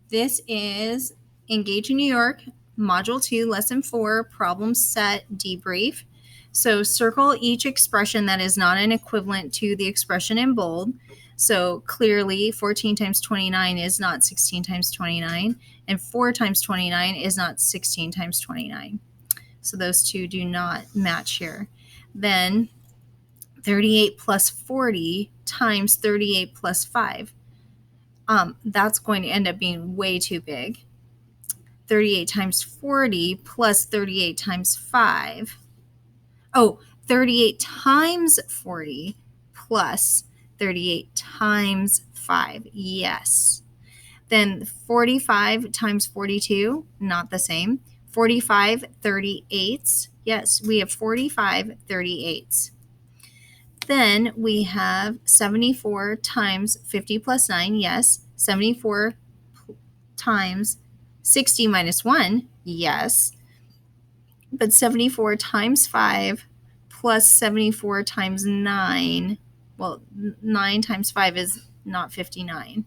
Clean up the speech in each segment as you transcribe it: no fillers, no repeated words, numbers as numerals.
This is Engage in New York, Module 2, Lesson 4, Problem Set Debrief. So circle each expression that is not an equivalent to the expression in bold. So clearly 14 times 29 is not 16 times 29, and 4 times 29 is not 16 times 29. So those two do not match here. Then 38 plus 40 times 38 plus 5. That's going to end up being way too big. 38 times 40 plus 38 times 5. Oh, 38 times 40 plus 38 times 5. Yes. Then 45 times 42, not the same. 45 38s. Yes, we have 45 38s. Then we have 74 times 50 plus 9. Yes. 74 times 60 minus 1. Yes. But 74 times 5 plus 74 times 9. Well, 9 times 5 is not 59.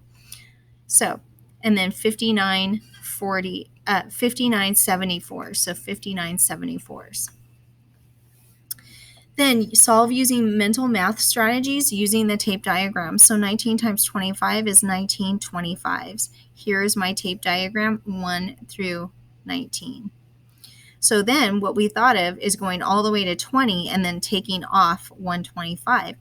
So, and then 59 74. So 59 74s. Then solve using mental math strategies using the tape diagram. So 19 times 25 is 19 25s. Here's my tape diagram, 1 through 19. So then what we thought of is going all the way to 20 and then taking off 125.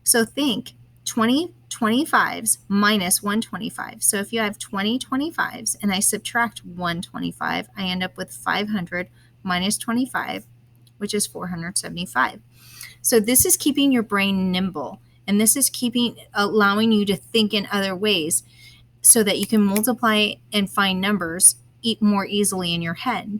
So think 20 25s minus 125. So if you have 20 25s and I subtract 125, I end up with 500 minus 25, which is 475. So this is keeping your brain nimble, and this is allowing you to think in other ways so that you can multiply and find numbers more easily in your head.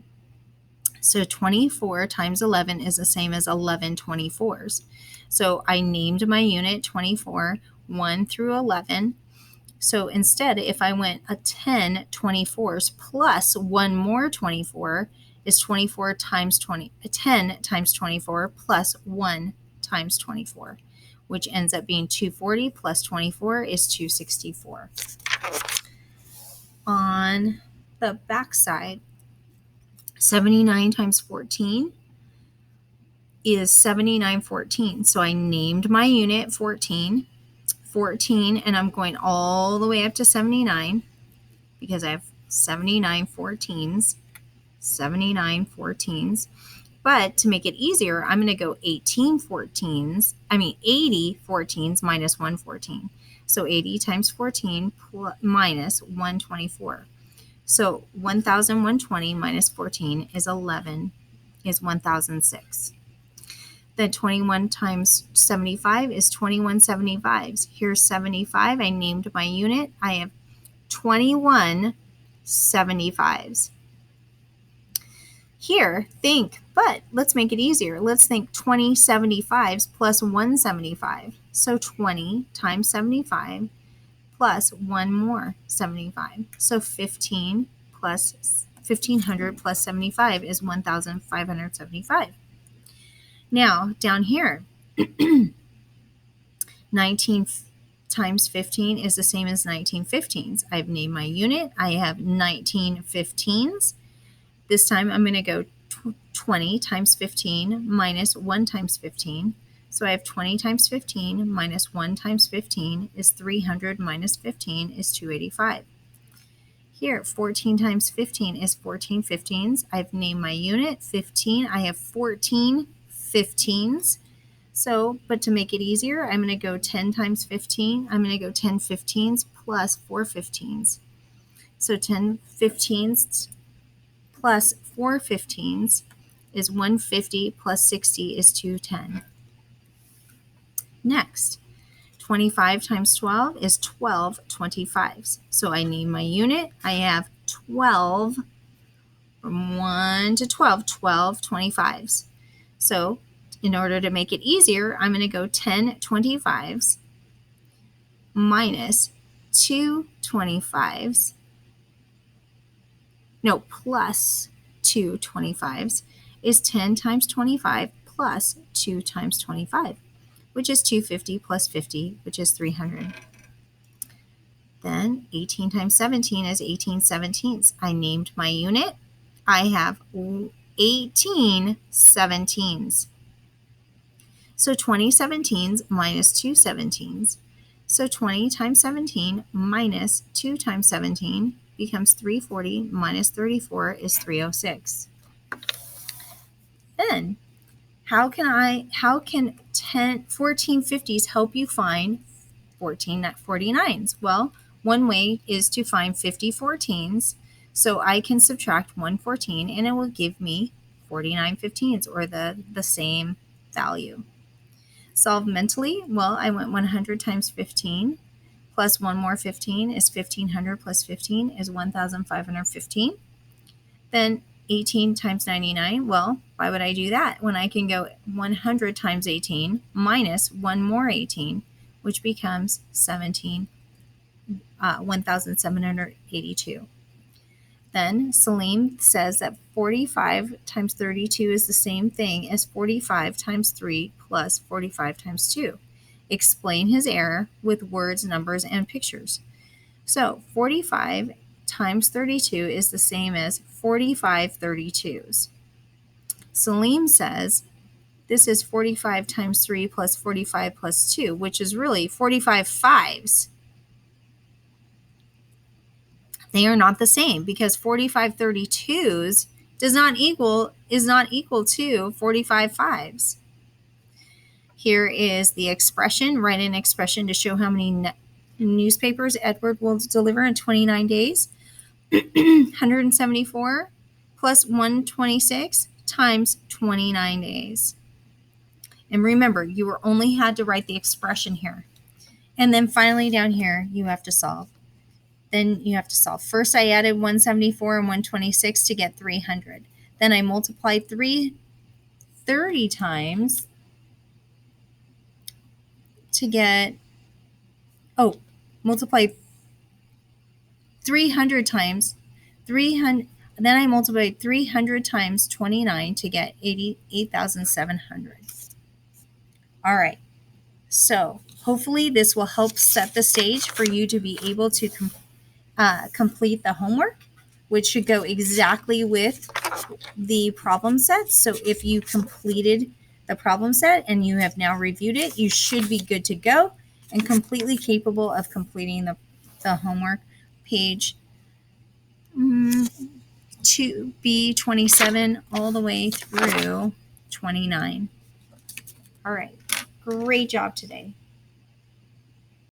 So 24 times 11 is the same as 11 24s. So I named my unit 24, 1 through 11. So instead, if I went a 10 24s plus one more 24 is 24 times 20, 10 times 24 plus 1 times 24, which ends up being 240 plus 24 is 264. On the back side, 79 times 14 is 79 14. So I named my unit 14, and I'm going all the way up to 79 because I have 79 14s. But to make it easier, I'm going to go 80 14s minus 114. So 80 times 14 minus 124. So 1,120 minus 14 is 1,006. Then 21 times 75 is 21 75s. Here's 75. I named my unit. I have 21 75s. Here, but let's make it easier. Let's think 20 75s plus 175. So 20 times 75 plus one more 75. So 1,500 plus 75 is 1,575. Now, down here, 19 times 15 is the same as 19 15s. I've named my unit. I have 19 15s. This time I'm going to go 20 times 15 minus 1 times 15. So I have 20 times 15 minus 1 times 15 is 300 minus 15 is 285. Here, 14 times 15 is 14 15s. I've named my unit 15. I have 14 15s. So, but to make it easier, I'm going to go 10 times 15. I'm going to go 10 15s plus 4 15s. So 10 15s plus 4 15s is 150 plus 60 is 210. Next, 25 times 12 is 12 25s. So I name my unit. I have 12, from 1 to 12, 12 25s. So in order to make it easier, I'm going to go 10 25s minus 2 25s. No, plus 2 25s is 10 times 25 plus 2 times 25, which is 250 plus 50, which is 300. Then 18 times 17 is 18 17ths. I named my unit. I have 18 17ths. So 20 17ths minus 2 17ths. So 20 times 17 minus 2 times 17 becomes 340 minus 34 is 306. Then how can 1450s help you find 49s? Well, one way is to find 50 14s. So I can subtract 114 and it will give me 49 15ths, or the same value. Solve mentally. Well, I went 100 times 15 plus one more 15 is 1500 plus 15 is 1515. Then 18 times 99. Well, why would I do that when I can go 100 times 18 minus one more 18, which becomes 1782. Then Salim says that 45 times 32 is the same thing as 45 times 3 plus 45 times 2. Explain his error with words, numbers, and pictures. So 45 times 32 is the same as 45 32s. Salim says this is 45 times 3 plus 45 plus 2, which is really 45 5s. They are not the same because 45 32s is not equal to 45 5s. Here is the expression. Write an expression to show how many newspapers Edward will deliver in 29 days. 174 plus 126 times 29 days. And remember, you only had to write the expression here. And then finally down here, you have to solve. Then you have to solve. First, I added 174 and 126 to get 300. Then I multiplied 330 times to get, multiplied 300 times, 300. Then I multiplied 300 times 29 to get 8,700. All right. So hopefully this will help set the stage for you to be able to complete the homework, which should go exactly with the problem set. So if you completed the problem set and you have now reviewed it, you should be good to go and completely capable of completing the homework, page 2B27 all the way through 29. All right. Great job today.